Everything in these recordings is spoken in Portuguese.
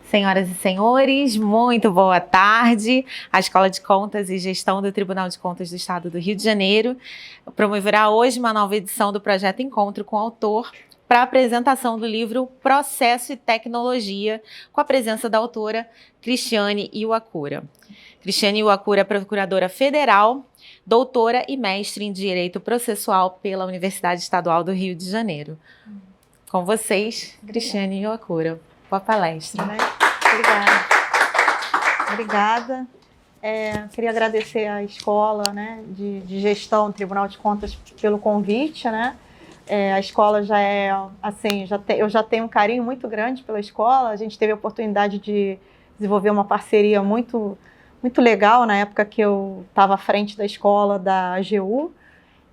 Senhoras e senhores, muito boa tarde. A Escola de Contas e Gestão do Tribunal de Contas do Estado do Rio de Janeiro promoverá hoje uma nova edição do projeto Encontro com o Autor para a apresentação do livro Processo e Tecnologia, com a presença da autora Cristiane Iwakura. Cristiane Iwakura é procuradora federal, doutora e mestre em Direito Processual pela Universidade Estadual do Rio de Janeiro. Com vocês, Cristiane Iwakura. Boa palestra. Obrigada. Queria agradecer à escola, né, de gestão do Tribunal de Contas pelo convite, né? A escola já é, assim, eu já tenho um carinho muito grande pela escola. A gente teve a oportunidade de desenvolver uma parceria muito legal na época que eu estava à frente da escola da AGU.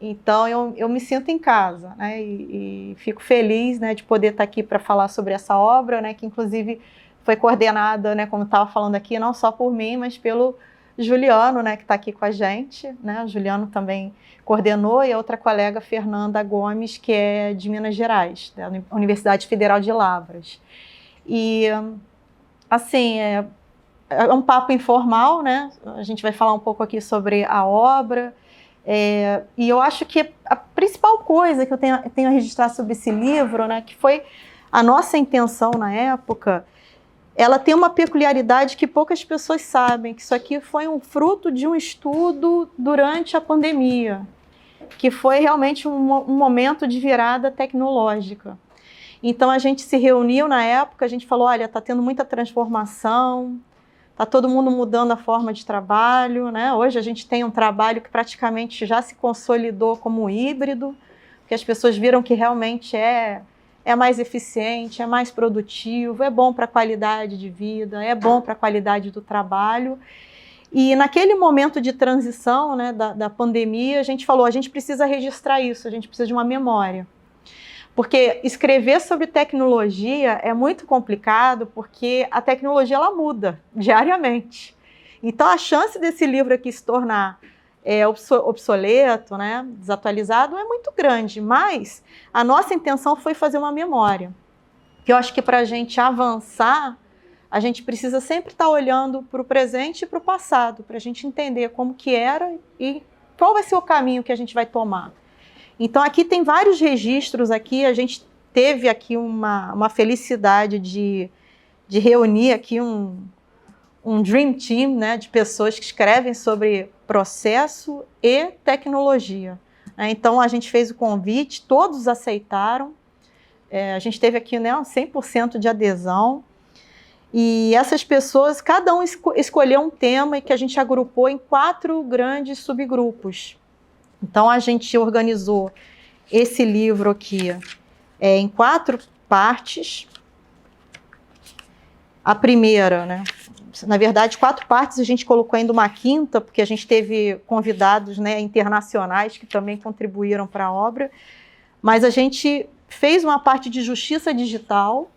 Então, eu me sinto em casa, né, e fico feliz, né, de poder estar aqui para falar sobre essa obra, né, que inclusive foi coordenada, né, como estava falando aqui, não só por mim, mas pelo Juliano, né, que está aqui com a gente, né, o Juliano também coordenou, e a outra colega, Fernanda Gomes, que é de Minas Gerais, da Universidade Federal de Lavras. E, assim, é um papo informal, né, a gente vai falar um pouco aqui sobre a obra. E eu acho que a principal coisa que eu tenho a registrar sobre esse livro, né, que foi a nossa intenção na época, ela tem uma peculiaridade que poucas pessoas sabem, que isso aqui foi um fruto de um estudo durante a pandemia, que foi realmente um momento de virada tecnológica. Então a gente se reuniu na época, a gente falou, olha, está tendo muita transformação, está todo mundo mudando a forma de trabalho, né? Hoje a gente tem um trabalho que praticamente já se consolidou como híbrido, porque as pessoas viram que realmente é mais eficiente, é mais produtivo, é bom para a qualidade de vida, é bom para a qualidade do trabalho. E naquele momento de transição, né, da pandemia, a gente falou, a gente precisa registrar isso, a gente precisa de uma memória. Porque escrever sobre tecnologia é muito complicado, porque a tecnologia ela muda diariamente. Então a chance desse livro aqui se tornar obsoleto, né, desatualizado, é muito grande. Mas a nossa intenção foi fazer uma memória. Que eu acho que para a gente avançar, a gente precisa sempre estar olhando para o presente e para o passado, para a gente entender como que era e qual vai ser o caminho que a gente vai tomar. Então aqui tem vários registros aqui, a gente teve aqui uma felicidade de reunir aqui um Dream Team, né, de pessoas que escrevem sobre processo e tecnologia. Então a gente fez o convite, todos aceitaram, a gente teve aqui, né, 100% de adesão, e essas pessoas, cada um escolheu um tema e que a gente agrupou em 4 grandes subgrupos. Então, a gente organizou esse livro aqui em 4 partes. A primeira, né, na verdade, 4 partes, a gente colocou ainda uma 5ª, porque a gente teve convidados, né, internacionais que também contribuíram para a obra. Mas a gente fez uma parte de justiça digital,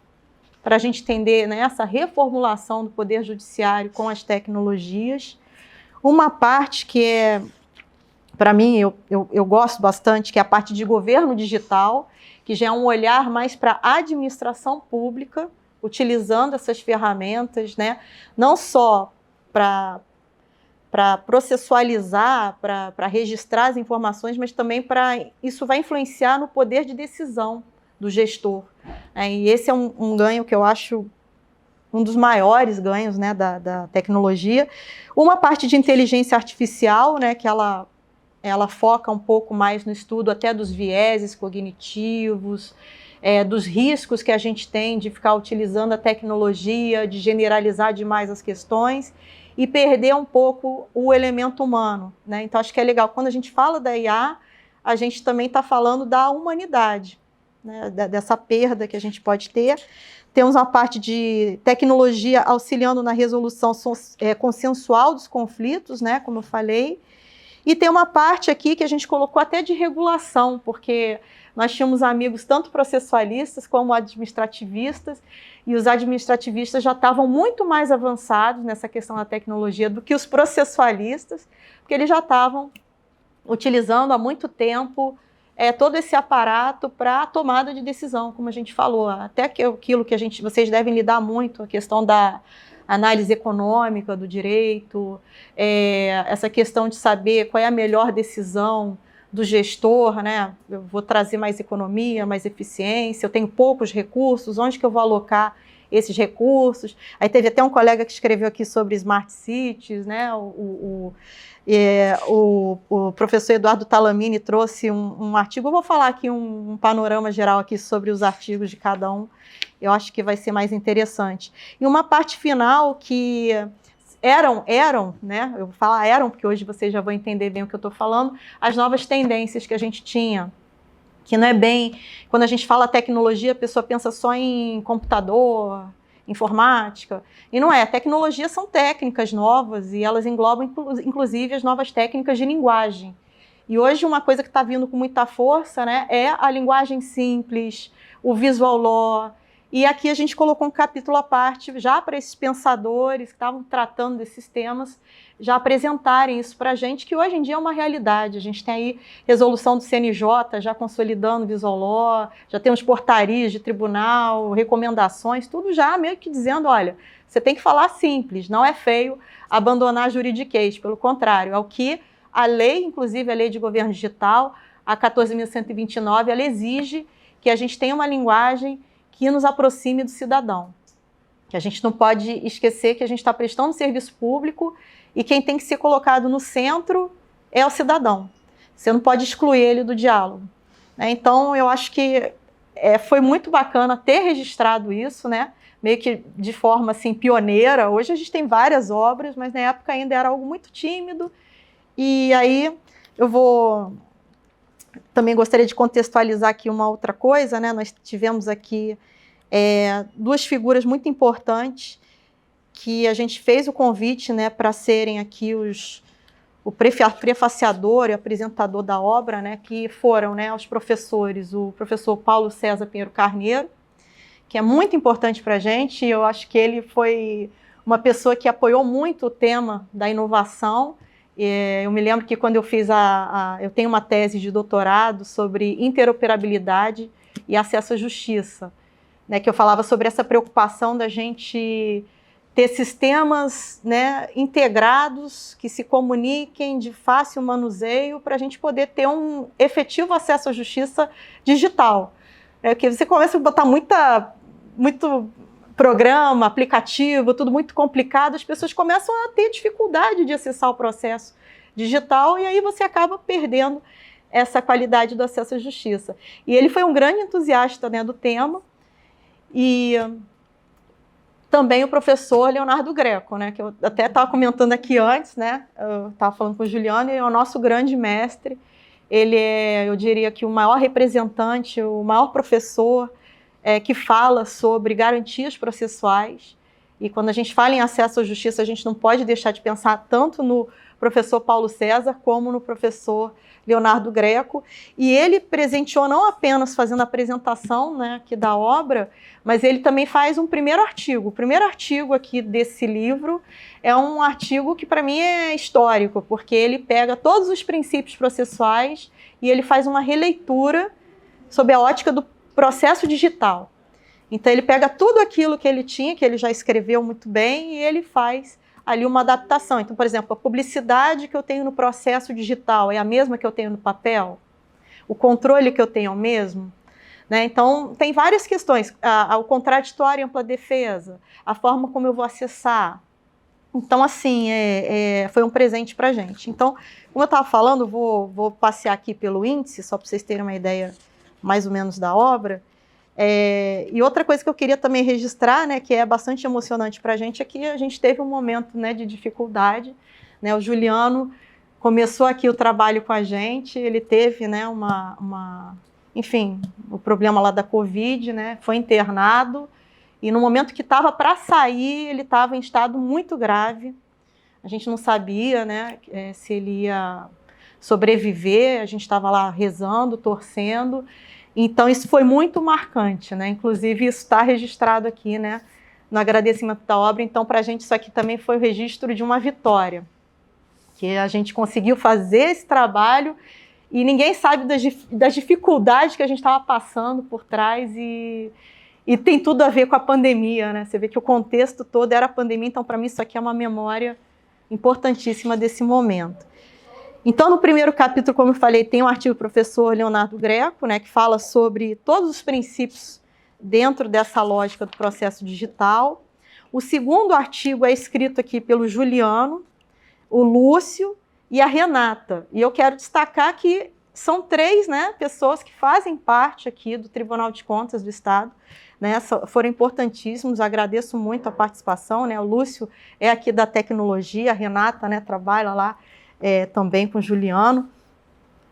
para a gente entender, né, essa reformulação do Poder Judiciário com as tecnologias. Uma parte que é, para mim, eu gosto bastante, que é a parte de governo digital, que já é um olhar mais para a administração pública, utilizando essas ferramentas, né, não só para processualizar, para registrar as informações, mas também isso vai influenciar no poder de decisão do gestor. E esse é um ganho que eu acho um dos maiores ganhos, né, da tecnologia. Uma parte de inteligência artificial, né, que ela foca um pouco mais no estudo até dos vieses cognitivos, dos riscos que a gente tem de ficar utilizando a tecnologia, de generalizar demais as questões e perder um pouco o elemento humano, né? Então, acho que é legal. Quando a gente fala da IA, a gente também está falando da humanidade, né? Dessa perda que a gente pode ter. Temos uma parte de tecnologia auxiliando na resolução consensual dos conflitos, né? Como eu falei. E tem uma parte aqui que a gente colocou até de regulação, porque nós tínhamos amigos tanto processualistas como administrativistas, e os administrativistas já estavam muito mais avançados nessa questão da tecnologia do que os processualistas, porque eles já estavam utilizando há muito tempo todo esse aparato para a tomada de decisão, como a gente falou, até aquilo que vocês devem lidar muito, a questão da análise econômica do direito, essa questão de saber qual é a melhor decisão do gestor, né? Eu vou trazer mais economia, mais eficiência, eu tenho poucos recursos, onde que eu vou alocar esses recursos? Aí teve até um colega que escreveu aqui sobre Smart Cities, né? O professor Eduardo Talamini trouxe um artigo, eu vou falar aqui um panorama geral aqui sobre os artigos de cada um, eu acho que vai ser mais interessante. E uma parte final que eram, né? Eu vou falar eram, porque hoje vocês já vão entender bem o que eu estou falando, as novas tendências que a gente tinha, que não é bem... Quando a gente fala tecnologia, a pessoa pensa só em computador, informática, e não é. Tecnologia são técnicas novas e elas englobam, inclusive, as novas técnicas de linguagem. E hoje uma coisa que está vindo com muita força, né, é a linguagem simples, o visual law. E aqui a gente colocou um capítulo à parte já para esses pensadores que estavam tratando desses temas, já apresentarem isso para a gente, que hoje em dia é uma realidade. A gente tem aí resolução do CNJ já consolidando o visual law, já temos portarias de tribunal, recomendações, tudo já meio que dizendo, olha, você tem que falar simples, não é feio abandonar a juridiquês, pelo contrário, é o que a lei, inclusive a Lei de Governo Digital, a 14.129, ela exige que a gente tenha uma linguagem que nos aproxime do cidadão. Que a gente não pode esquecer que a gente está prestando serviço público e quem tem que ser colocado no centro é o cidadão. Você não pode excluir ele do diálogo. Então, eu acho que foi muito bacana ter registrado isso, né? Meio que de forma assim, pioneira. Hoje a gente tem várias obras, mas na época ainda era algo muito tímido. E aí também gostaria de contextualizar aqui uma outra coisa, né? Nós tivemos aqui duas figuras muito importantes que a gente fez o convite, né, para serem aqui o prefaciador e apresentador da obra, né, que foram, né, os professores, o professor Paulo César Pinheiro Carneiro, que é muito importante para a gente. Eu acho que ele foi uma pessoa que apoiou muito o tema da inovação. Eu me lembro que quando eu fiz eu tenho uma tese de doutorado sobre interoperabilidade e acesso à justiça, né, que eu falava sobre essa preocupação da gente ter sistemas, né, integrados que se comuniquem de fácil manuseio para a gente poder ter um efetivo acesso à justiça digital. Que você começa a botar muito programa, aplicativo, tudo muito complicado, as pessoas começam a ter dificuldade de acessar o processo digital e aí você acaba perdendo essa qualidade do acesso à justiça. E ele foi um grande entusiasta, né, do tema, e também o professor Leonardo Greco, né, que eu até estava comentando aqui antes, né, eu estava falando com o Juliano, ele é o nosso grande mestre, ele é, eu diria que o maior representante, o maior professor que fala sobre garantias processuais, e quando a gente fala em acesso à justiça, a gente não pode deixar de pensar tanto no professor Paulo César como no professor Leonardo Greco, e ele presenteou não apenas fazendo a apresentação, né, aqui da obra, mas ele também faz um primeiro artigo. O primeiro artigo aqui desse livro é um artigo que para mim é histórico, porque ele pega todos os princípios processuais e ele faz uma releitura sob a ótica do processo digital. Então ele pega tudo aquilo que ele tinha, que ele já escreveu muito bem, e ele faz ali uma adaptação. Então, por exemplo, a publicidade que eu tenho no processo digital é a mesma que eu tenho no papel? O controle que eu tenho é o mesmo? Né? Então, tem várias questões. O contraditório e ampla defesa, a forma como eu vou acessar. Então, assim, foi um presente para a gente. Então, como eu estava falando, vou passear aqui pelo índice, só para vocês terem uma ideia mais ou menos da obra. E outra coisa que eu queria também registrar, né, que é bastante emocionante para a gente, é que a gente teve um momento, né, de dificuldade, né, o Juliano começou aqui o trabalho com a gente, ele teve, né, enfim, o problema lá da Covid, né, foi internado, e no momento que estava para sair, ele estava em estado muito grave, a gente não sabia, né, se ele ia sobreviver, a gente estava lá rezando, torcendo. Então, isso foi muito marcante, né? Inclusive, isso está registrado aqui, né, no agradecimento da obra. Então, para a gente, isso aqui também foi o registro de uma vitória, que a gente conseguiu fazer esse trabalho e ninguém sabe das dificuldades que a gente estava passando por trás, e tem tudo a ver com a pandemia, né? Você vê que o contexto todo era a pandemia, então para mim isso aqui é uma memória importantíssima desse momento. Então, no primeiro capítulo, como eu falei, tem um artigo do professor Leonardo Greco, né, que fala sobre todos os princípios dentro dessa lógica do processo digital. O segundo artigo é escrito aqui pelo Juliano, o Lúcio e a Renata. E eu quero destacar que são 3, né, pessoas que fazem parte aqui do Tribunal de Contas do Estado, né, foram importantíssimos, agradeço muito a participação, né, o Lúcio é aqui da tecnologia, a Renata, né, trabalha lá também com o Juliano,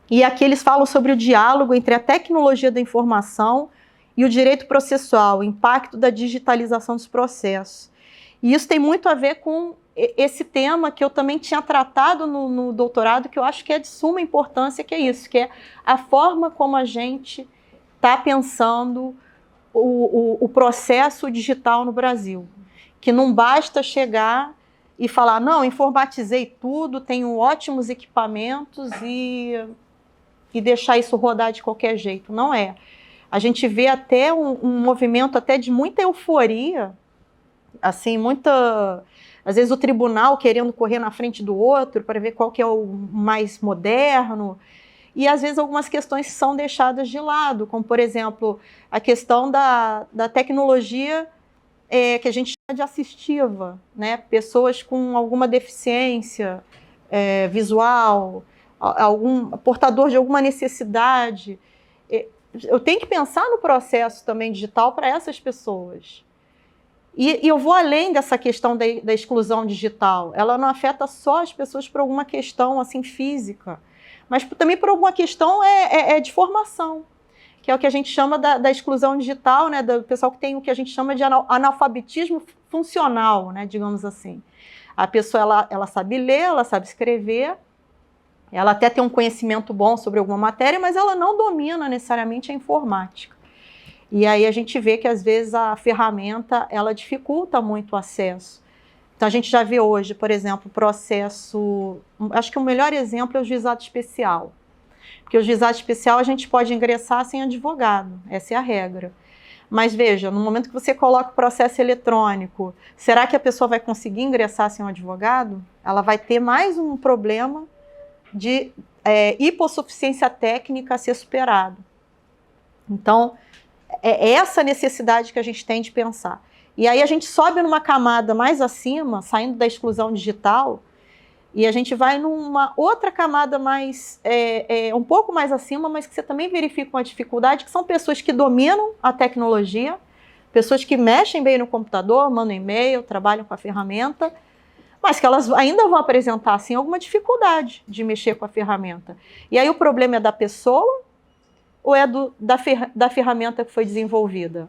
e aqui eles falam sobre o diálogo entre a tecnologia da informação e o direito processual, o impacto da digitalização dos processos. E isso tem muito a ver com esse tema que eu também tinha tratado no doutorado, que eu acho que é de suma importância, que é isso, que é a forma como a gente está pensando o processo digital no Brasil. Que não basta chegar e falar, não, informatizei tudo, tenho ótimos equipamentos e deixar isso rodar de qualquer jeito. Não é. A gente vê até um movimento até de muita euforia, assim, às vezes o tribunal querendo correr na frente do outro para ver qual que é o mais moderno, e às vezes algumas questões são deixadas de lado, como por exemplo, a questão da tecnologia que a gente chama de assistiva, né? Pessoas com alguma deficiência visual, algum portador de alguma necessidade. Eu tenho que pensar no processo também digital para essas pessoas. E eu vou além dessa questão da exclusão digital. Ela não afeta só as pessoas por alguma questão assim, física, mas também por alguma questão de formação, que é o que a gente chama da exclusão digital, né, do pessoal que tem o que a gente chama de analfabetismo funcional, né, digamos assim. A pessoa ela sabe ler, ela sabe escrever, ela até tem um conhecimento bom sobre alguma matéria, mas ela não domina necessariamente a informática. E aí a gente vê que às vezes a ferramenta ela dificulta muito o acesso. Então a gente já vê hoje, por exemplo, o processo, acho que o melhor exemplo é o juizado especial. Porque o juizado especial a gente pode ingressar sem advogado, essa é a regra. Mas veja, no momento que você coloca o processo eletrônico, será que a pessoa vai conseguir ingressar sem um advogado? Ela vai ter mais um problema de hipossuficiência técnica a ser superado. Então, é essa necessidade que a gente tem de pensar. E aí a gente sobe numa camada mais acima, saindo da exclusão digital, e a gente vai numa outra camada mais, um pouco mais acima, mas que você também verifica uma dificuldade, que são pessoas que dominam a tecnologia, pessoas que mexem bem no computador, mandam e-mail, trabalham com a ferramenta, mas que elas ainda vão apresentar, assim, alguma dificuldade de mexer com a ferramenta. E aí o problema é da pessoa ou é da ferramenta que foi desenvolvida?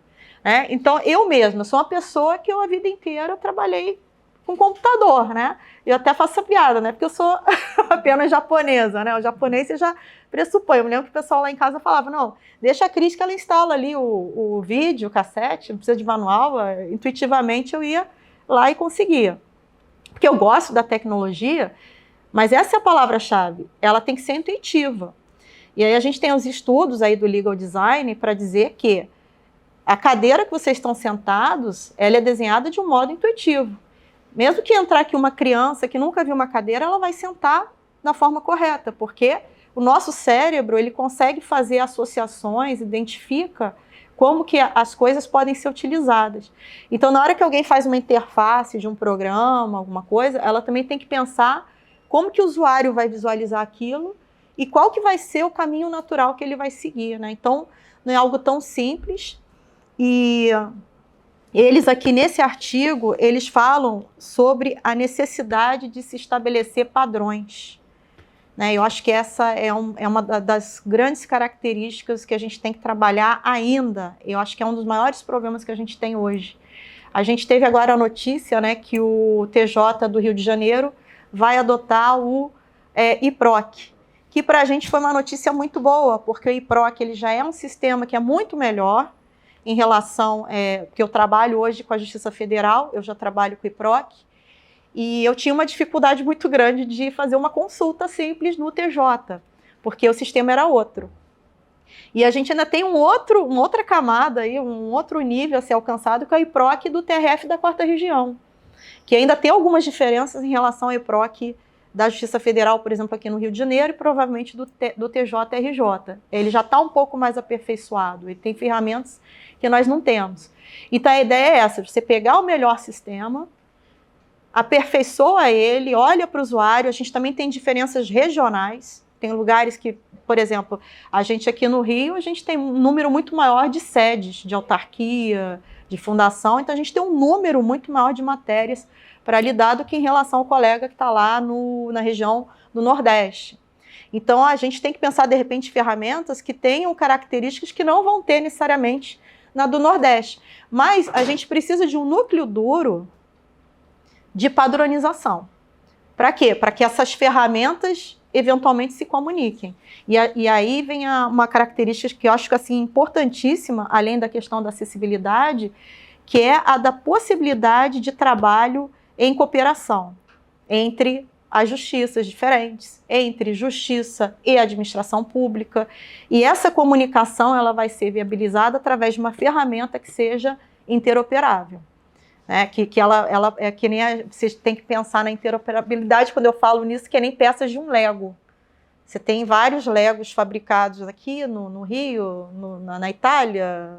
Então, eu mesma sou uma pessoa que eu a vida inteira trabalhei com computador, né? Eu até faço essa piada, né? Porque eu sou apenas japonesa, né? O japonês você já pressupõe. Eu me lembro que o pessoal lá em casa falava, não, deixa a Cris que ela instala ali o vídeo, o cassete, não precisa de manual. Intuitivamente eu ia lá e conseguia. Porque eu gosto da tecnologia, mas essa é a palavra-chave. Ela tem que ser intuitiva. E aí a gente tem os estudos aí do legal design para dizer que a cadeira que vocês estão sentados, ela é desenhada de um modo intuitivo. Mesmo que entrar aqui uma criança que nunca viu uma cadeira, ela vai sentar da forma correta, porque o nosso cérebro ele consegue fazer associações, identifica como que as coisas podem ser utilizadas. Então, na hora que alguém faz uma interface de um programa, alguma coisa, ela também tem que pensar como que o usuário vai visualizar aquilo e qual que vai ser o caminho natural que ele vai seguir, né? Então, não é algo tão simples. E eles aqui nesse artigo, eles falam sobre a necessidade de se estabelecer padrões. Né? Eu acho que essa é uma das grandes características que a gente tem que trabalhar ainda. Eu acho que é um dos maiores problemas que a gente tem hoje. A gente teve agora a notícia, né, que o TJ do Rio de Janeiro vai adotar o IPROC, que para a gente foi uma notícia muito boa, porque o IPROC ele já é um sistema que é muito melhor em relação, porque eu trabalho hoje com a Justiça Federal, eu já trabalho com o IPROC, e eu tinha uma dificuldade muito grande de fazer uma consulta simples no TJ, porque o sistema era outro. E a gente ainda tem uma outra camada, aí, um outro nível a ser alcançado, que é o IPROC do TRF da 4ª Região, que ainda tem algumas diferenças em relação ao IPROC da Justiça Federal, por exemplo, aqui no Rio de Janeiro, e provavelmente do TJRJ. Ele já está um pouco mais aperfeiçoado, ele tem ferramentas que nós não temos. Então a ideia é essa, você pegar o melhor sistema, aperfeiçoa ele, olha para o usuário. A gente também tem diferenças regionais, tem lugares que, por exemplo, a gente aqui no Rio, a gente tem um número muito maior de sedes, de autarquia, de fundação, então a gente tem um número muito maior de matérias para lidar do que em relação ao colega que está lá na região do Nordeste. Então a gente tem que pensar, de repente, ferramentas que tenham características que não vão ter necessariamente na do Nordeste. Mas a gente precisa de um núcleo duro de padronização. Para quê? Para que essas ferramentas eventualmente se comuniquem. E aí vem uma característica que eu acho assim, importantíssima, além da questão da acessibilidade, que é a da possibilidade de trabalho em cooperação entre as justiças diferentes, entre justiça e administração pública. E essa comunicação ela vai ser viabilizada através de uma ferramenta que seja interoperável. Que ela é que nem você tem que pensar na interoperabilidade, quando eu falo nisso, que é nem peças de um Lego. Você tem vários Legos fabricados aqui no Rio, na Itália,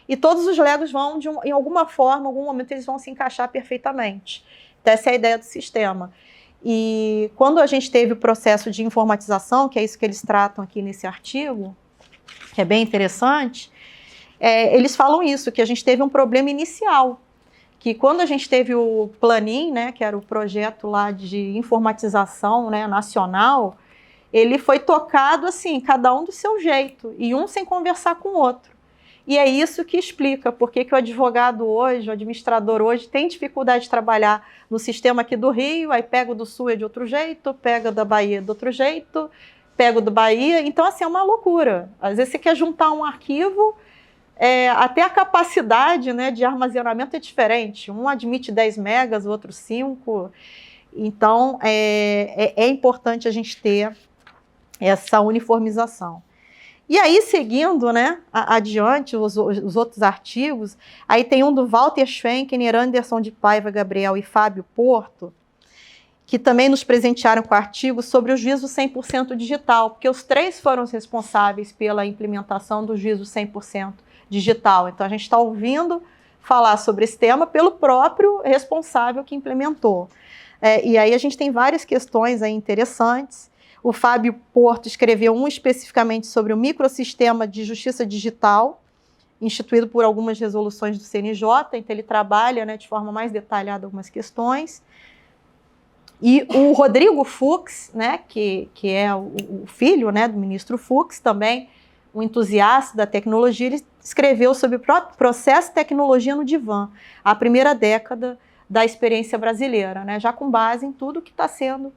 e todos os Legos vão, em alguma forma, em algum momento, eles vão se encaixar perfeitamente. Então, essa é a ideia do sistema. E quando a gente teve o processo de informatização, que é isso que eles tratam aqui nesse artigo, que é bem interessante, eles falam isso, que a gente teve um problema inicial, que quando a gente teve o Planin, que era o projeto lá de informatização, nacional, ele foi tocado assim, cada um do seu jeito, e um sem conversar com o outro. E é isso que explica por que o advogado hoje, o administrador hoje, tem dificuldade de trabalhar no sistema aqui do Rio, aí pega o do Sul de outro jeito, pega da Bahia de outro jeito, pega o do Bahia. Então, assim, é uma loucura. Às vezes você quer juntar um arquivo, até a capacidade de armazenamento é diferente. Um admite 10 megas, o outro 5. Então, é importante a gente ter essa uniformização. E aí, seguindo adiante os outros artigos, aí tem um do Walter Schwenkener, Anderson de Paiva Gabriel e Fábio Porto, que também nos presentearam com artigos sobre o juízo 100% digital, porque os três foram os responsáveis pela implementação do juízo 100% digital. Então, a gente está ouvindo falar sobre esse tema pelo próprio responsável que implementou. E aí a gente tem várias questões aí interessantes. O Fábio Porto escreveu um especificamente sobre o microsistema de justiça digital, instituído por algumas resoluções do CNJ, então ele trabalha de forma mais detalhada algumas questões. E o Rodrigo Fux, que é o filho do ministro Fux, também um entusiasta da tecnologia, ele escreveu sobre o processo de tecnologia no divã, a primeira década da experiência brasileira, já com base em tudo que está sendo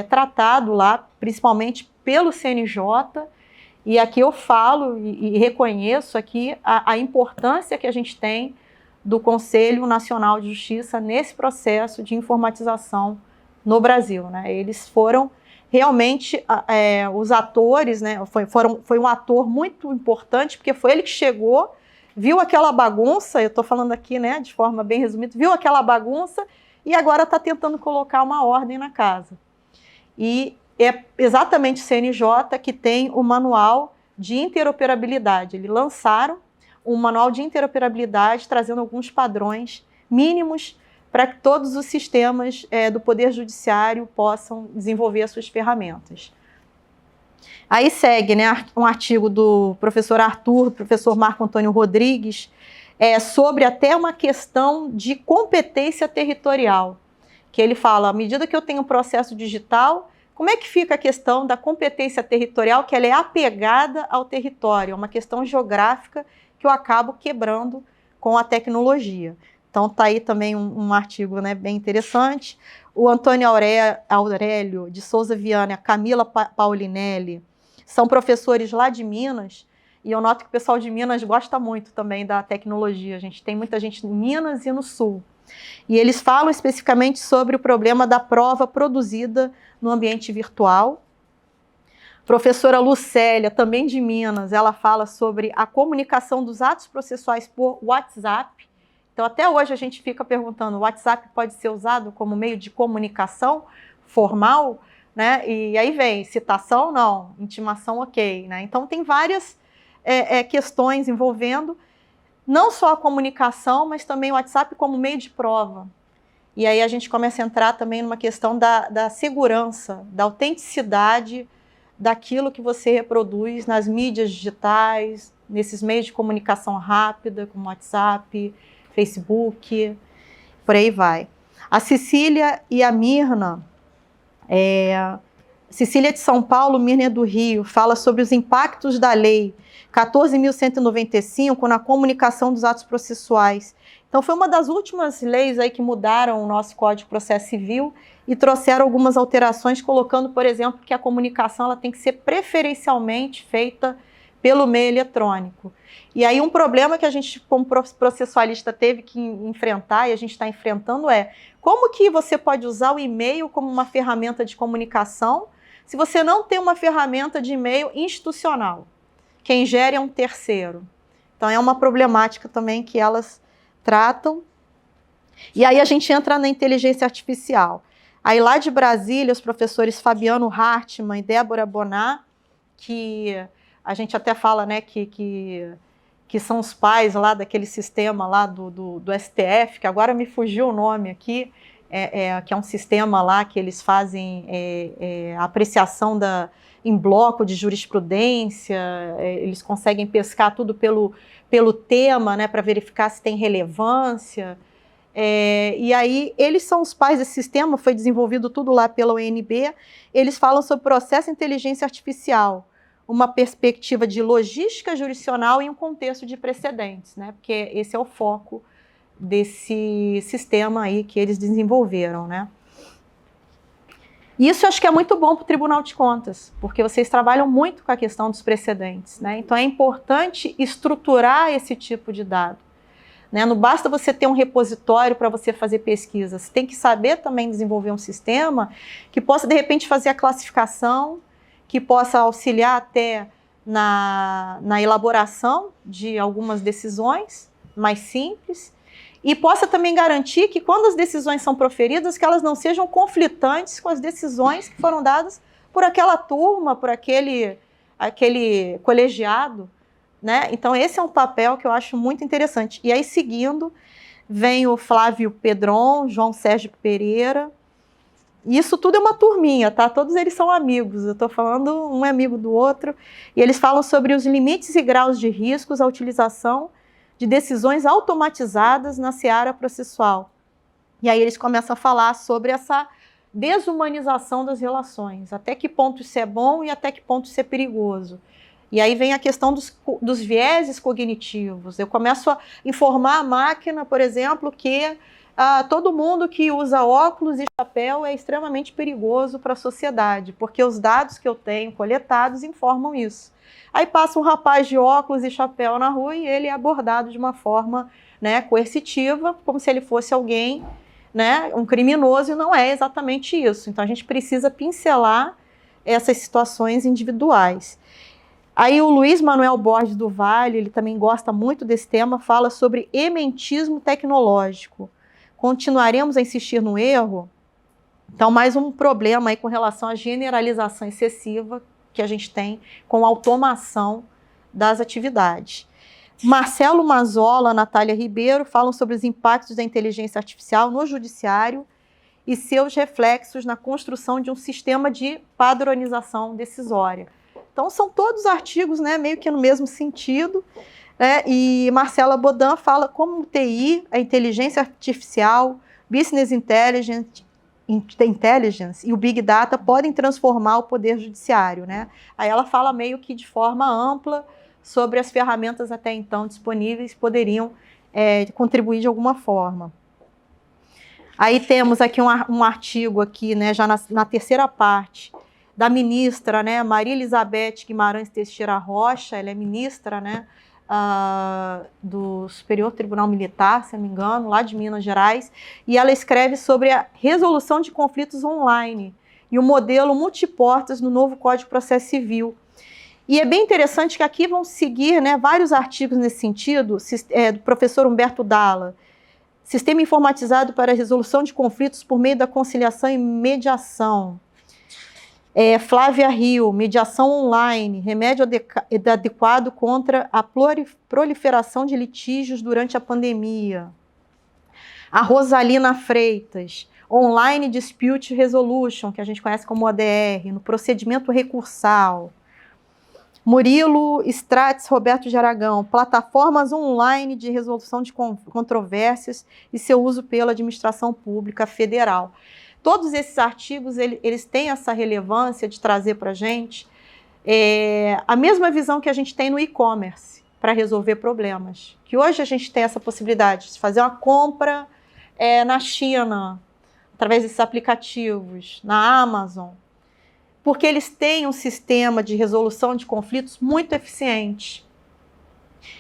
tratado lá, principalmente pelo CNJ, e aqui eu falo e reconheço aqui a importância que a gente tem do Conselho Nacional de Justiça nesse processo de informatização no Brasil. Eles foram realmente os atores, foi um ator muito importante, porque foi ele que chegou, viu aquela bagunça, eu estou falando aqui de forma bem resumida, viu aquela bagunça e agora está tentando colocar uma ordem na casa. E é exatamente o CNJ que tem o manual de interoperabilidade. Eles lançaram um manual de interoperabilidade trazendo alguns padrões mínimos para que todos os sistemas do Poder Judiciário possam desenvolver as suas ferramentas. Aí segue um artigo do professor Arthur, do professor Marco Antônio Rodrigues, sobre até uma questão de competência territorial, que ele fala, à medida que eu tenho um processo digital, como é que fica a questão da competência territorial, que ela é apegada ao território, é uma questão geográfica que eu acabo quebrando com a tecnologia. Então está aí também um artigo bem interessante. O Antônio Aurélio de Souza Viana, a Camila Paulinelli, são professores lá de Minas, e eu noto que o pessoal de Minas gosta muito também da tecnologia. A gente tem muita gente em Minas e no Sul. E eles falam especificamente sobre o problema da prova produzida no ambiente virtual. Professora Lucélia, também de Minas, ela fala sobre a comunicação dos atos processuais por WhatsApp. Então, até hoje a gente fica perguntando, o WhatsApp pode ser usado como meio de comunicação formal, né? E aí vem, citação não, intimação ok, né? Então, tem várias questões envolvendo não só a comunicação, mas também o WhatsApp como meio de prova. E aí a gente começa a entrar também numa questão da segurança, da autenticidade daquilo que você reproduz nas mídias digitais, nesses meios de comunicação rápida, como WhatsApp, Facebook, por aí vai. A Cecília e a Mirna, Cecília é de São Paulo, Mirna é do Rio, fala sobre os impactos da lei 14.195 na comunicação dos atos processuais. Então, foi uma das últimas leis aí que mudaram o nosso Código de Processo Civil e trouxeram algumas alterações, colocando, por exemplo, que a comunicação ela tem que ser preferencialmente feita pelo meio eletrônico. E aí um problema que a gente, como processualista, teve que enfrentar, e a gente está enfrentando, como que você pode usar o e-mail como uma ferramenta de comunicação se você não tem uma ferramenta de e-mail institucional? Quem gera é um terceiro. Então, é uma problemática também que elas tratam. E aí a gente entra na inteligência artificial. Aí lá de Brasília, os professores Fabiano Hartmann e Débora Bonar, que a gente até fala, né, que são os pais lá daquele sistema lá do STF, que agora me fugiu o nome aqui, que é um sistema lá que eles fazem a apreciação em bloco de jurisprudência, eles conseguem pescar tudo pelo tema, né, para verificar se tem relevância. E aí, eles são os pais desse sistema, foi desenvolvido tudo lá pela UNB. Eles falam sobre processo de inteligência artificial, uma perspectiva de logística jurisdicional e um contexto de precedentes, né, porque esse é o foco desse sistema aí que eles desenvolveram, né. Isso eu acho que é muito bom para o Tribunal de Contas, porque vocês trabalham muito com a questão dos precedentes, né? Então é importante estruturar esse tipo de dado, né? Não basta você ter um repositório para você fazer pesquisa, você tem que saber também desenvolver um sistema que possa, de repente, fazer a classificação, que possa auxiliar até na elaboração de algumas decisões mais simples, e possa também garantir que quando as decisões são proferidas, que elas não sejam conflitantes com as decisões que foram dadas por aquela turma, por aquele colegiado, né? Então esse é um papel que eu acho muito interessante. E aí seguindo, vem o Flávio Pedron, João Sérgio Pereira, e isso tudo é uma turminha, tá? Todos eles são amigos, eu estou falando um é amigo do outro, e eles falam sobre os limites e graus de riscos à utilização de decisões automatizadas na seara processual. E aí eles começam a falar sobre essa desumanização das relações, até que ponto isso é bom e até que ponto isso é perigoso. E aí vem a questão dos vieses cognitivos. Eu começo a informar a máquina, por exemplo, que todo mundo que usa óculos e chapéu é extremamente perigoso para a sociedade, porque os dados que eu tenho coletados informam isso. Aí passa um rapaz de óculos e chapéu na rua e ele é abordado de uma forma, né, coercitiva, como se ele fosse alguém, né, um criminoso, e não é exatamente isso. Então a gente precisa pincelar essas situações individuais. Aí o Luiz Manuel Borges do Vale, ele também gosta muito desse tema, fala sobre ementismo tecnológico. Continuaremos a insistir no erro? Então, mais um problema aí com relação à generalização excessiva que a gente tem com a automação das atividades. Marcelo Mazola, Natália Ribeiro falam sobre os impactos da inteligência artificial no judiciário e seus reflexos na construção de um sistema de padronização decisória. Então, são todos artigos, né, meio que no mesmo sentido, né? E Marcela Bodan fala como o TI, a inteligência artificial, business intelligence e o Big Data podem transformar o poder judiciário, né? Aí ela fala meio que de forma ampla sobre as ferramentas até então disponíveis que poderiam contribuir de alguma forma. Aí temos aqui um artigo aqui, né, já na terceira parte, da ministra, né, Maria Elizabeth Guimarães Teixeira Rocha, ela é ministra, né, do Superior Tribunal Militar, se não me engano, lá de Minas Gerais, e ela escreve sobre a resolução de conflitos online. e o modelo multiportas no novo Código de Processo Civil. E é bem interessante que aqui vão seguir, né, vários artigos nesse sentido, do professor Humberto Dalla, Sistema informatizado para a resolução de conflitos por meio da conciliação e mediação. Flávia Rio, mediação online, remédio adequado contra a proliferação de litígios durante a pandemia. A Rosalina Freitas, Online Dispute Resolution, que a gente conhece como ODR, no procedimento recursal. Murilo Strates Roberto de Aragão, plataformas online de resolução de controvérsias e seu uso pela administração pública federal. Todos esses artigos, eles têm essa relevância de trazer para a gente a mesma visão que a gente tem no e-commerce para resolver problemas. Que hoje a gente tem essa possibilidade de fazer uma compra na China, através desses aplicativos, na Amazon, porque eles têm um sistema de resolução de conflitos muito eficiente.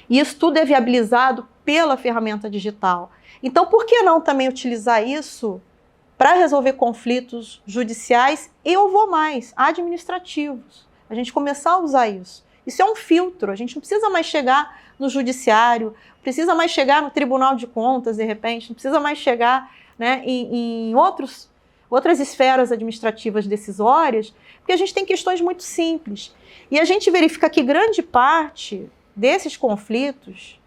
E isso tudo é viabilizado pela ferramenta digital. Então, por que não também utilizar isso para resolver conflitos judiciais e, eu vou mais, administrativos? A gente começar a usar isso. Isso é um filtro, a gente não precisa mais chegar no judiciário, precisa mais chegar no Tribunal de Contas, de repente, não precisa mais chegar, né, em outras esferas administrativas decisórias, porque a gente tem questões muito simples. E a gente verifica que grande parte desses conflitos,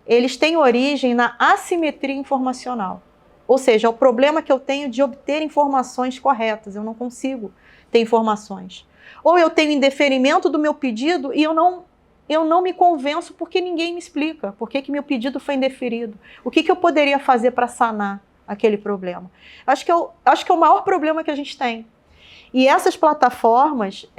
eles têm origem na assimetria informacional. Ou seja, é o problema que eu tenho de obter informações corretas, eu não consigo ter informações. Ou eu tenho indeferimento do meu pedido e eu não me convenço porque ninguém me explica por que meu pedido foi indeferido. O que eu poderia fazer para sanar aquele problema? Acho que é o maior problema que a gente tem. E essas plataformas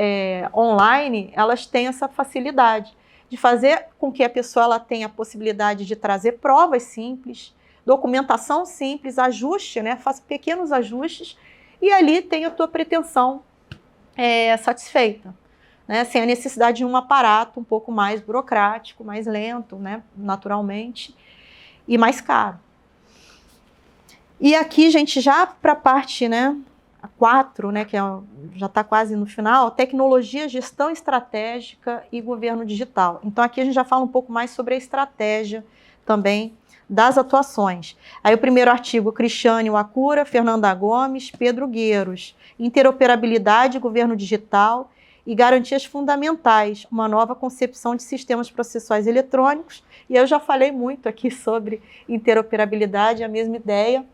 online, elas têm essa facilidade de fazer com que a pessoa ela tenha a possibilidade de trazer provas simples, documentação simples, ajuste, né? Faça pequenos ajustes e ali tem a tua pretensão satisfeita, né? Sem a necessidade de um aparato um pouco mais burocrático, mais lento, né? Naturalmente, e mais caro. E aqui, gente, já para a parte, né, a 4, né, que já está quase no final, tecnologia, gestão estratégica e governo digital. Então aqui a gente já fala um pouco mais sobre a estratégia também das atuações. Aí o primeiro artigo, Cristiane Wakura, Fernanda Gomes, Pedro Gueiros, interoperabilidade, governo digital e garantias fundamentais, uma nova concepção de sistemas processuais eletrônicos. E eu já falei muito aqui sobre interoperabilidade, a mesma ideia.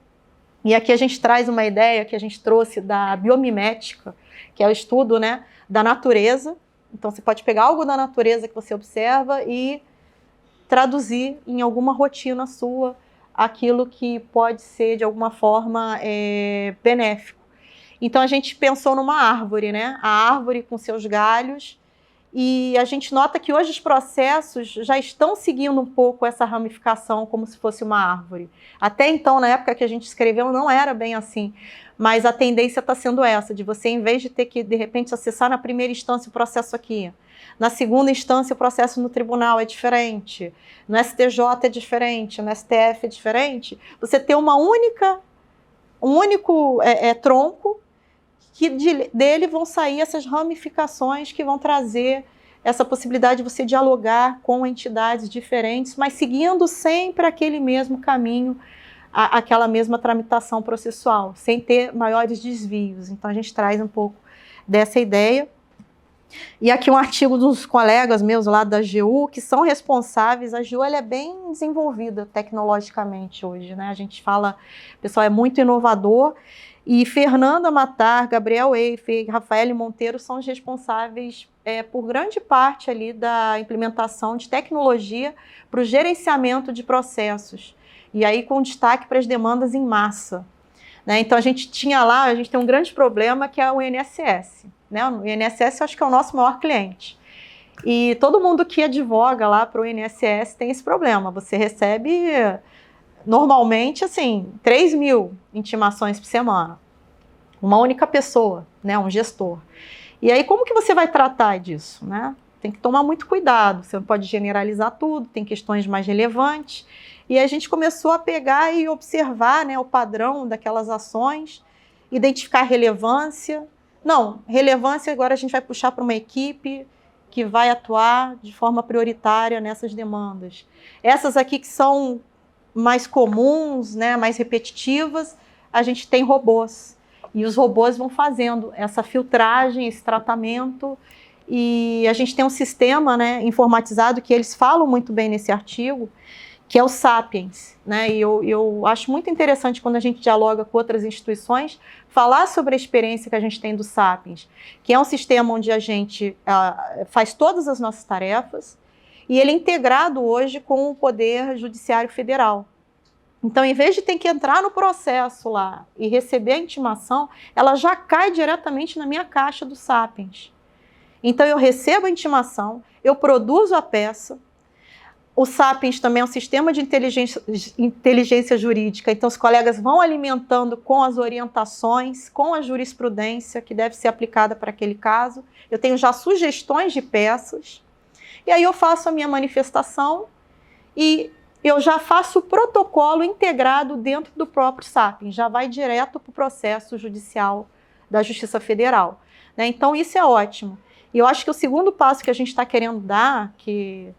E aqui a gente traz uma ideia que a gente trouxe da biomimética, que é o estudo, né, da natureza. Então você pode pegar algo da natureza que você observa e traduzir em alguma rotina sua aquilo que pode ser de alguma forma benéfico. Então a gente pensou numa árvore, né? A árvore com seus galhos, e a gente nota que hoje os processos já estão seguindo um pouco essa ramificação como se fosse uma árvore. Até então, na época que a gente escreveu, não era bem assim, mas a tendência está sendo essa, de você, em vez de ter que, de repente, acessar na primeira instância o processo aqui, na segunda instância o processo no tribunal é diferente, no STJ é diferente, no STF é diferente, você ter um único tronco, que dele vão sair essas ramificações que vão trazer essa possibilidade de você dialogar com entidades diferentes, mas seguindo sempre aquele mesmo caminho, aquela mesma tramitação processual, sem ter maiores desvios. Então a gente traz um pouco dessa ideia. E aqui um artigo dos colegas meus lá da AGU, que são responsáveis. A AGU ela é bem desenvolvida tecnologicamente hoje, né? A gente fala, o pessoal é muito inovador. E Fernanda Matar, Gabriel Eife e Rafael Monteiro são os responsáveis por grande parte ali da implementação de tecnologia para o gerenciamento de processos. E aí com destaque para as demandas em massa, né? Então a gente tem um grande problema que é o INSS. Né? O INSS eu acho que é o nosso maior cliente. E todo mundo que advoga lá para o INSS tem esse problema. Você recebe normalmente, assim, 3.000 intimações por semana. Uma única pessoa, né, um gestor. E aí, como que você vai tratar disso, né? Tem que tomar muito cuidado, você não pode generalizar tudo, tem questões mais relevantes. E a gente começou a pegar e observar, né, o padrão daquelas ações, identificar a relevância, Não, relevância agora a gente vai puxar para uma equipe que vai atuar de forma prioritária nessas demandas. Essas aqui que são mais comuns, né, mais repetitivas, a gente tem robôs. E os robôs vão fazendo essa filtragem, esse tratamento. E a gente tem um sistema, né, informatizado que eles falam muito bem nesse artigo, que é o Sapiens, né? E eu acho muito interessante quando a gente dialoga com outras instituições, falar sobre a experiência que a gente tem do Sapiens, que é um sistema onde a gente faz todas as nossas tarefas, e ele é integrado hoje com o Poder Judiciário Federal. Então, em vez de ter que entrar no processo lá e receber a intimação, ela já cai diretamente na minha caixa do Sapiens. Então, eu recebo a intimação, eu produzo a peça. O Sapiens também é um sistema de inteligência jurídica, então os colegas vão alimentando com as orientações, com a jurisprudência que deve ser aplicada para aquele caso. Eu tenho já sugestões de peças, e aí eu faço a minha manifestação e eu já faço o protocolo integrado dentro do próprio Sapiens, já vai direto para o processo judicial da Justiça Federal, né? Então isso é ótimo. E eu acho que o segundo passo que a gente está querendo dar, que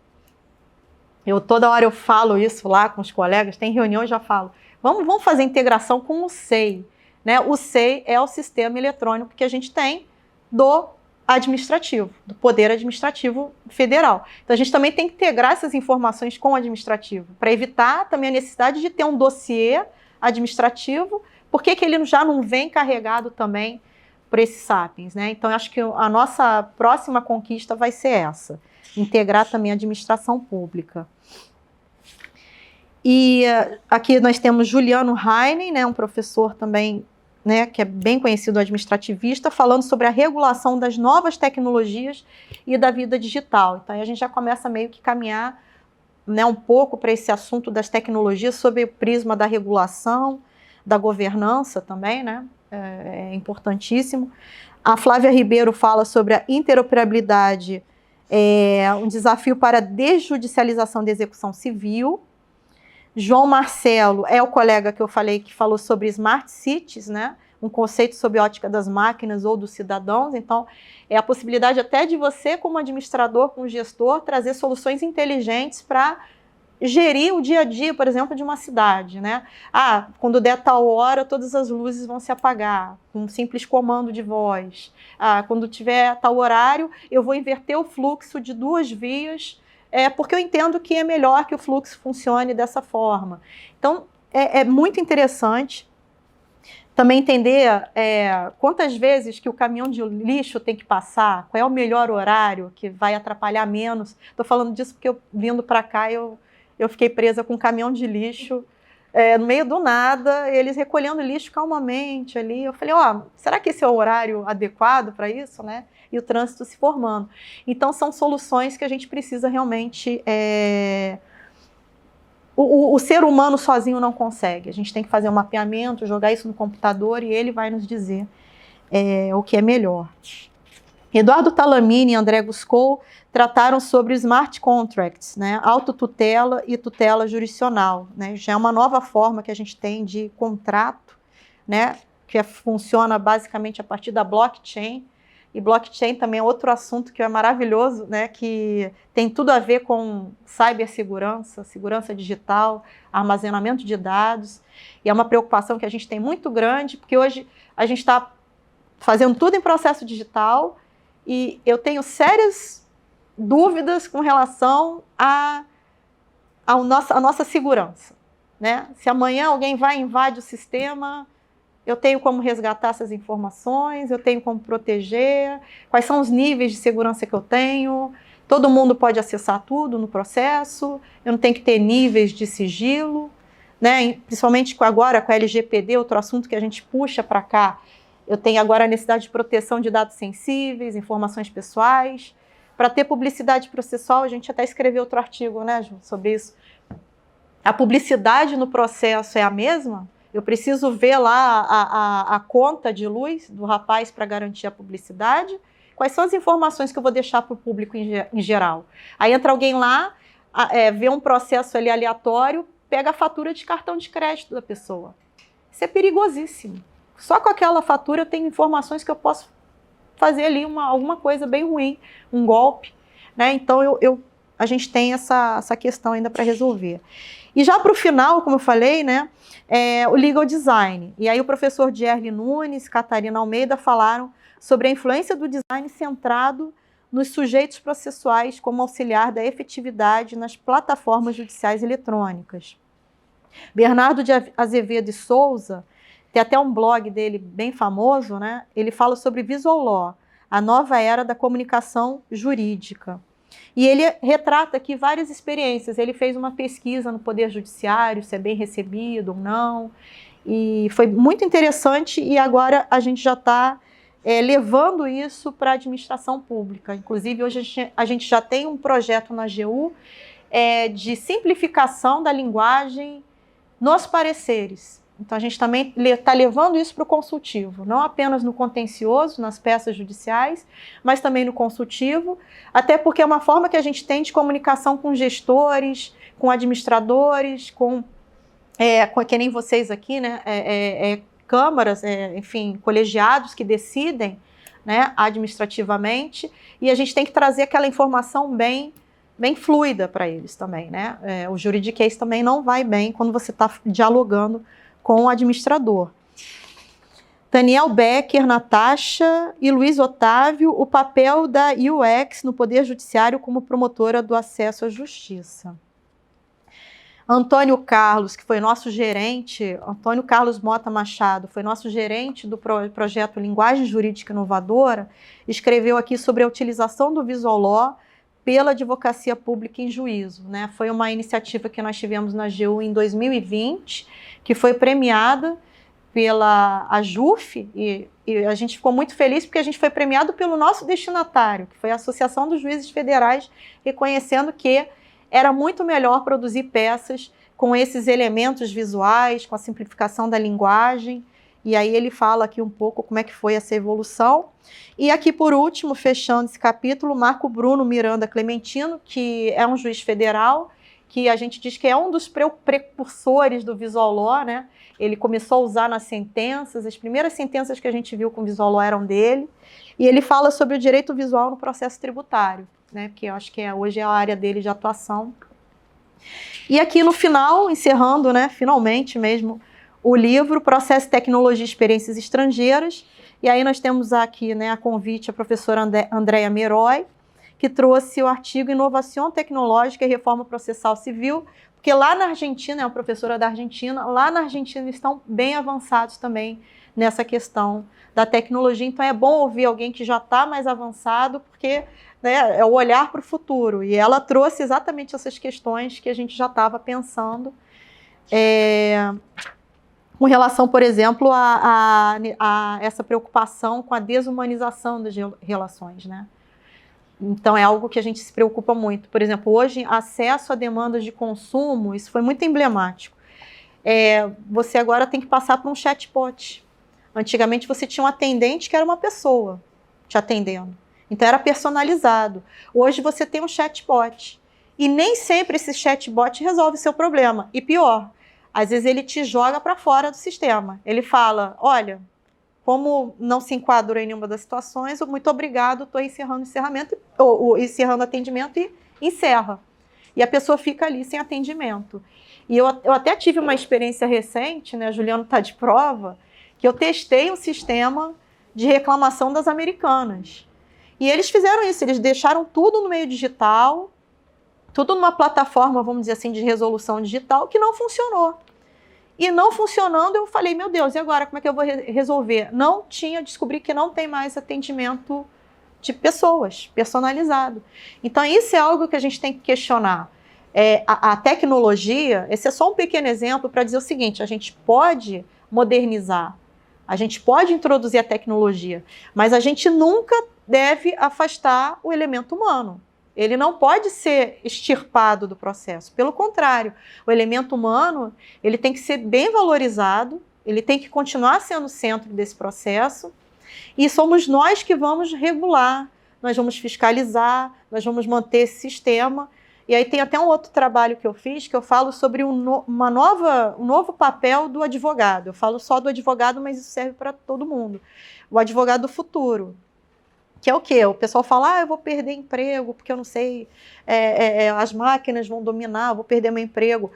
toda hora eu falo isso lá com os colegas, tem reunião e já falo, vamos fazer integração com o SEI, né? O SEI é o sistema eletrônico que a gente tem do administrativo, do Poder Administrativo Federal. Então a gente também tem que integrar essas informações com o administrativo, para evitar também a necessidade de ter um dossiê administrativo, porque que ele já não vem carregado também por esses Sapiens, né? Então acho que a nossa próxima conquista vai ser essa, integrar também a administração pública. E aqui nós temos Juliano Heinen, né, um professor também, né, que é bem conhecido administrativista, falando sobre a regulação das novas tecnologias e da vida digital. Então, aí a gente já começa meio que caminhar, né, um pouco para esse assunto das tecnologias sob o prisma da regulação, da governança também, né, é importantíssimo. A Flávia Ribeiro fala sobre a interoperabilidade, um desafio para a desjudicialização da execução civil. João Marcelo é o colega que eu falei que falou sobre Smart Cities, né? Um conceito sob ótica das máquinas ou dos cidadãos. Então, é a possibilidade até de você, como administrador, como gestor, trazer soluções inteligentes para gerir o dia a dia, por exemplo, de uma cidade, né? Quando der tal hora, todas as luzes vão se apagar, com um simples comando de voz. Quando tiver tal horário, eu vou inverter o fluxo de 2 vias, porque eu entendo que é melhor que o fluxo funcione dessa forma. Então, é muito interessante também entender quantas vezes que o caminhão de lixo tem que passar, qual é o melhor horário que vai atrapalhar menos. Estou falando disso porque vindo para cá, eu fiquei presa com um caminhão de lixo no meio do nada, eles recolhendo lixo calmamente ali. Eu falei, será que esse é o horário adequado para isso, né? E o trânsito se formando. Então, são soluções que a gente precisa realmente... O ser humano sozinho não consegue. A gente tem que fazer um mapeamento, jogar isso no computador e ele vai nos dizer o que é melhor. Eduardo Talamini e André Guscou trataram sobre smart contracts, né? Autotutela e tutela jurisdicional, né? Já é uma nova forma que a gente tem de contrato, né? Que funciona basicamente a partir da blockchain. E blockchain também é outro assunto que é maravilhoso, né? Que tem tudo a ver com cibersegurança, segurança digital, armazenamento de dados. E é uma preocupação que a gente tem muito grande, porque hoje a gente está fazendo tudo em processo digital e eu tenho sérias dúvidas com relação à nossa segurança, né? Se amanhã alguém vai e invade o sistema, eu tenho como resgatar essas informações, eu tenho como proteger, quais são os níveis de segurança que eu tenho, todo mundo pode acessar tudo no processo, eu não tenho que ter níveis de sigilo, né? Principalmente agora com a LGPD, outro assunto que a gente puxa para cá, eu tenho agora a necessidade de proteção de dados sensíveis, informações pessoais. Para ter publicidade processual, a gente até escreveu outro artigo, né, Ju, sobre isso. A publicidade no processo é a mesma? Eu preciso ver lá a conta de luz do rapaz para garantir a publicidade? Quais são as informações que eu vou deixar para o público em geral? Aí entra alguém lá, vê um processo ali aleatório, pega a fatura de cartão de crédito da pessoa. Isso é perigosíssimo. Só com aquela fatura eu tenho informações que eu posso fazer ali alguma coisa bem ruim, um golpe, né? Então a gente tem essa questão ainda para resolver. E já para o final, como eu falei, né, o legal design. E aí o professor Dierle Nunes e Catarina Almeida falaram sobre a influência do design centrado nos sujeitos processuais como auxiliar da efetividade nas plataformas judiciais eletrônicas. Bernardo de Azevedo e Souza, tem até um blog dele bem famoso, né? Ele fala sobre Visual Law, a nova era da comunicação jurídica. E ele retrata aqui várias experiências. Ele fez uma pesquisa no Poder Judiciário, se é bem recebido ou não. E foi muito interessante e agora a gente já está levando isso para a administração pública. Inclusive, hoje a gente já tem um projeto na AGU de simplificação da linguagem nos pareceres. Então, a gente também está levando isso para o consultivo, não apenas no contencioso, nas peças judiciais, mas também no consultivo, até porque é uma forma que a gente tem de comunicação com gestores, com administradores, com que nem vocês aqui, né, câmaras, enfim, colegiados que decidem, né, administrativamente, e a gente tem que trazer aquela informação bem fluida para eles também, né? O juridiquês também não vai bem quando você está dialogando com o administrador. Daniel Becker, Natasha e Luiz Otávio, o papel da UX no Poder Judiciário como promotora do acesso à justiça. Antônio Carlos, que foi nosso gerente, Antônio Carlos Mota Machado, foi nosso gerente do projeto Linguagem Jurídica Inovadora, escreveu aqui sobre a utilização do Visual Law pela advocacia pública em juízo, né? Foi uma iniciativa que nós tivemos na AGU em 2020, que foi premiada pela AJUF, e a gente ficou muito feliz porque a gente foi premiado pelo nosso destinatário, que foi a Associação dos Juízes Federais, reconhecendo que era muito melhor produzir peças com esses elementos visuais, com a simplificação da linguagem, e aí ele fala aqui um pouco como é que foi essa evolução. E aqui, por último, fechando esse capítulo, Marco Bruno Miranda Clementino, que é um juiz federal, que a gente diz que é um dos precursores do Visual Law, né? Ele começou a usar nas sentenças, as primeiras sentenças que a gente viu com Visual Law eram dele, e ele fala sobre o direito visual no processo tributário, né? Que eu acho que hoje é a área dele de atuação. E aqui no final, encerrando, né, finalmente mesmo, o livro Processo, Tecnologia e Experiências Estrangeiras, e aí nós temos aqui, né, a convite a professora Andréa Meroy, que trouxe o artigo Inovação Tecnológica e Reforma Processal Civil, porque lá na Argentina, é uma professora da Argentina, lá na Argentina eles estão bem avançados também nessa questão da tecnologia, então é bom ouvir alguém que já está mais avançado, porque, né, é o olhar para o futuro, e ela trouxe exatamente essas questões que a gente já estava pensando, com relação, por exemplo, a essa preocupação com a desumanização das relações, né? Então, é algo que a gente se preocupa muito. Por exemplo, hoje, acesso a demandas de consumo, isso foi muito emblemático. Você agora tem que passar por um chatbot. Antigamente, você tinha um atendente que era uma pessoa te atendendo. Então, era personalizado. Hoje, você tem um chatbot. E nem sempre esse chatbot resolve o seu problema. E pior, às vezes ele te joga para fora do sistema. Ele fala, olha, como não se enquadra em nenhuma das situações, muito obrigado, estou encerrando encerrando atendimento e encerra. E a pessoa fica ali sem atendimento. E eu até tive uma experiência recente, né, Juliano está de prova, que eu testei um sistema de reclamação das Americanas. E eles fizeram isso, eles deixaram tudo no meio digital, tudo numa plataforma, vamos dizer assim, de resolução digital, que não funcionou. E não funcionando, eu falei, meu Deus, e agora, como é que eu vou resolver? Descobri que não tem mais atendimento de pessoas, personalizado. Então, isso é algo que a gente tem que questionar. A tecnologia, esse é só um pequeno exemplo para dizer o seguinte, a gente pode modernizar, a gente pode introduzir a tecnologia, mas a gente nunca deve afastar o elemento humano. Ele não pode ser extirpado do processo. Pelo contrário, o elemento humano ele tem que ser bem valorizado, ele tem que continuar sendo o centro desse processo, e somos nós que vamos regular, nós vamos fiscalizar, nós vamos manter esse sistema. E aí tem até um outro trabalho que eu fiz, que eu falo sobre um novo papel do advogado. Eu falo só do advogado, mas isso serve para todo mundo. O advogado do futuro. Que é o quê? O pessoal fala, eu vou perder emprego, porque eu não sei, as máquinas vão dominar, eu vou perder meu emprego.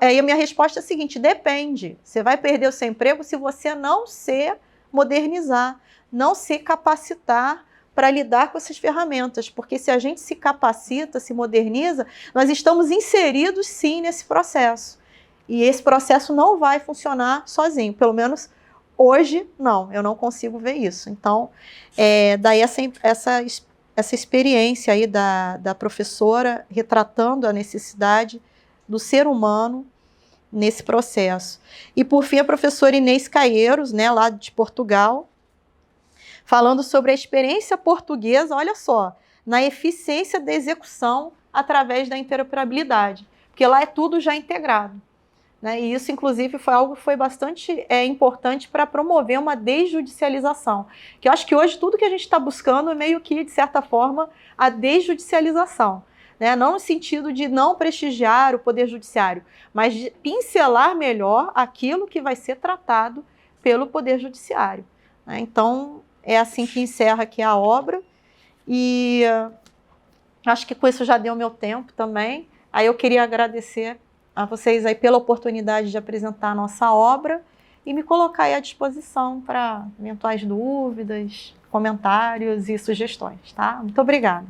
Aí a minha resposta é a seguinte, depende. Você vai perder o seu emprego se você não se modernizar, não se capacitar para lidar com essas ferramentas, porque se a gente se capacita, se moderniza, nós estamos inseridos sim nesse processo. E esse processo não vai funcionar sozinho, pelo menos hoje, não, eu não consigo ver isso. Então, daí essa experiência aí da professora retratando a necessidade do ser humano nesse processo. E, por fim, a professora Inês Caieiros, né, lá de Portugal, falando sobre a experiência portuguesa, olha só, na eficiência da execução através da interoperabilidade, porque lá é tudo já integrado. Né? E isso, inclusive, foi algo que foi bastante importante para promover uma desjudicialização. Que eu acho que hoje tudo que a gente está buscando é meio que, de certa forma, a desjudicialização. Né? Não no sentido de não prestigiar o Poder Judiciário, mas de pincelar melhor aquilo que vai ser tratado pelo Poder Judiciário. Né? Então, é assim que encerra aqui a obra. E acho que com isso já deu meu tempo também. Aí eu queria agradecer a vocês aí pela oportunidade de apresentar a nossa obra e me colocar aí à disposição para eventuais dúvidas, comentários e sugestões, tá? Muito obrigada.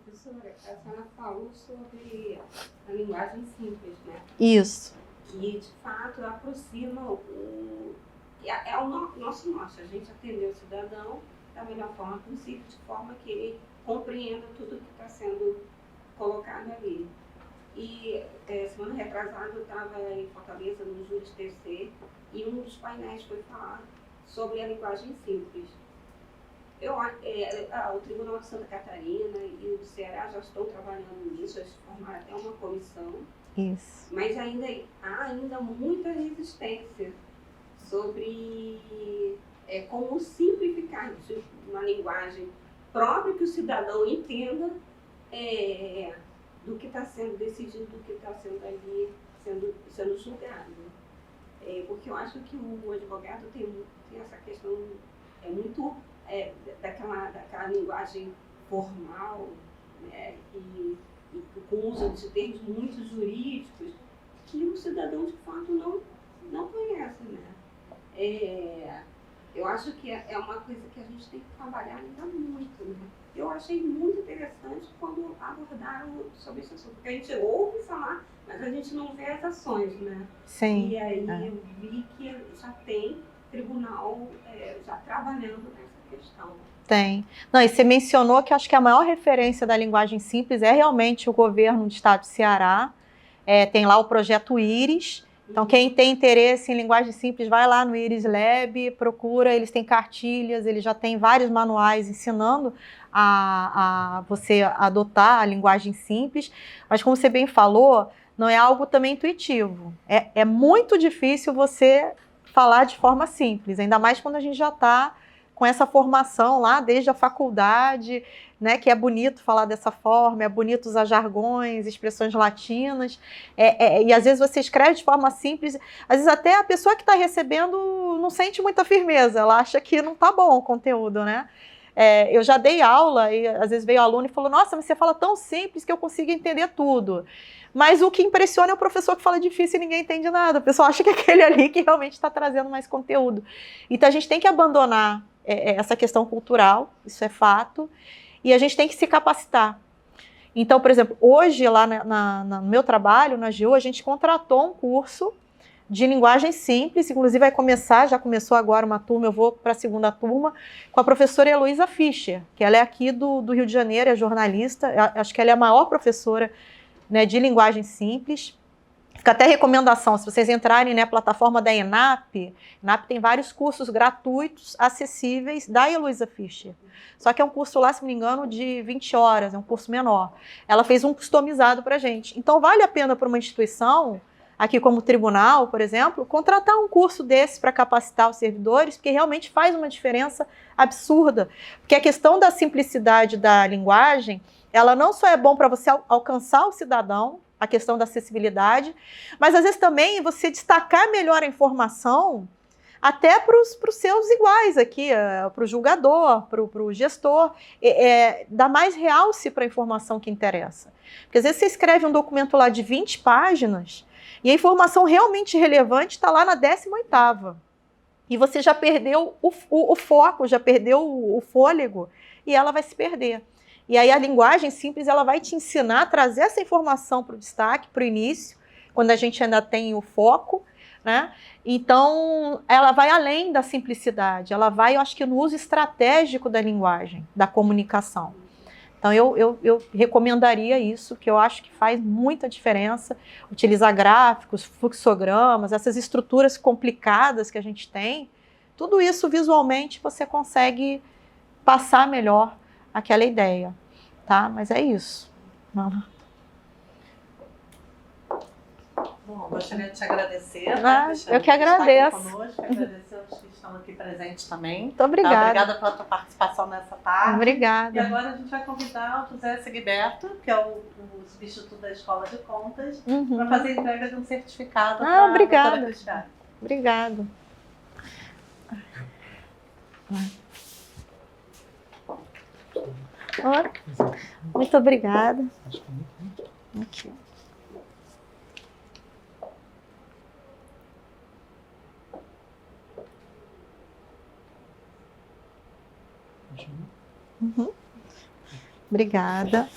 Professora, a senhora falou sobre a linguagem simples, né? Isso. E, de fato, aproxima o nosso norte, a gente atender o cidadão da melhor forma possível, de forma que ele compreenda tudo que está sendo colocado ali. E semana retrasada eu estava em Fortaleza, no Júris TC, e um dos painéis foi falar sobre a linguagem simples. O Tribunal de Santa Catarina e o do Ceará já estão trabalhando nisso, eles formaram até uma comissão. Isso. Mas há ainda muita resistência sobre como simplificar isso, uma linguagem própria que o cidadão entenda do que está sendo decidido, do que está sendo ali, sendo julgado. Porque eu acho que o advogado tem essa questão muito daquela linguagem formal, né, e com o uso de termos muito jurídicos, que o cidadão de fato não conhece, né? Eu acho que é uma coisa que a gente tem que trabalhar ainda muito, né? Eu achei muito interessante quando abordaram sobre isso, porque a gente ouve falar, mas a gente não vê as ações, né? Sim. E aí eu vi que já tem tribunal já trabalhando nessa questão. Tem. Não, e você mencionou que acho que a maior referência da linguagem simples é realmente o governo do estado de Ceará. Tem lá o projeto Íris. Então, quem tem interesse em linguagem simples, vai lá no Íris Lab, procura, eles têm cartilhas, eles já têm vários manuais ensinando a você adotar a linguagem simples. Mas, como você bem falou, não é algo também intuitivo. É muito difícil você falar de forma simples, ainda mais quando a gente já está com essa formação lá desde a faculdade, né, que é bonito falar dessa forma, é bonito usar jargões, expressões latinas, e às vezes você escreve de forma simples, às vezes até a pessoa que está recebendo não sente muita firmeza, ela acha que não está bom o conteúdo, né? Eu já dei aula e às vezes veio aluno e falou, nossa, mas você fala tão simples que eu consigo entender tudo. Mas o que impressiona é o professor que fala difícil e ninguém entende nada. O pessoal acha que é aquele ali que realmente está trazendo mais conteúdo. Então a gente tem que abandonar essa questão cultural, isso é fato, e a gente tem que se capacitar. Então, por exemplo, hoje lá no meu trabalho, na AGU, a gente contratou um curso de linguagem simples, inclusive já começou agora uma turma, eu vou para a segunda turma, com a professora Heloísa Fischer, que ela é aqui do Rio de Janeiro, é jornalista, acho que ela é a maior professora, né, de linguagem simples. Fica até recomendação, se vocês entrarem na plataforma da ENAP tem vários cursos gratuitos, acessíveis, da Heloísa Fischer. Só que é um curso lá, se não me engano, de 20 horas, é um curso menor. Ela fez um customizado para a gente. Então, vale a pena para uma instituição, aqui como o tribunal, por exemplo, contratar um curso desse para capacitar os servidores, porque realmente faz uma diferença absurda. Porque a questão da simplicidade da linguagem, ela não só é bom para você alcançar o cidadão, a questão da acessibilidade, mas às vezes também você destacar melhor a informação até para os seus iguais aqui, para o julgador, para o gestor, dar mais realce para a informação que interessa. Porque às vezes você escreve um documento lá de 20 páginas e a informação realmente relevante está lá na 18ª. E você já perdeu o foco, já perdeu o fôlego e ela vai se perder. E aí a linguagem simples ela vai te ensinar a trazer essa informação para o destaque, para o início, quando a gente ainda tem o foco, né? Então, ela vai além da simplicidade, ela vai, eu acho que no uso estratégico da linguagem, da comunicação. Então, eu recomendaria isso, que eu acho que faz muita diferença, utilizar gráficos, fluxogramas, essas estruturas complicadas que a gente tem, tudo isso visualmente você consegue passar melhor aquela ideia, tá? Mas é isso. Bom, gostaria de te agradecer. Né, eu que agradeço. Conosco, agradecer aos que estão aqui presentes também. Muito obrigada. Tá? Obrigada pela tua participação nessa tarde. Obrigada. E agora a gente vai convidar o José Seguiberto, que é o substituto da Escola de Contas, para fazer a entrega de um certificado para a doutora Cristiane. Obrigada. Muito obrigada. Aqui. Obrigada.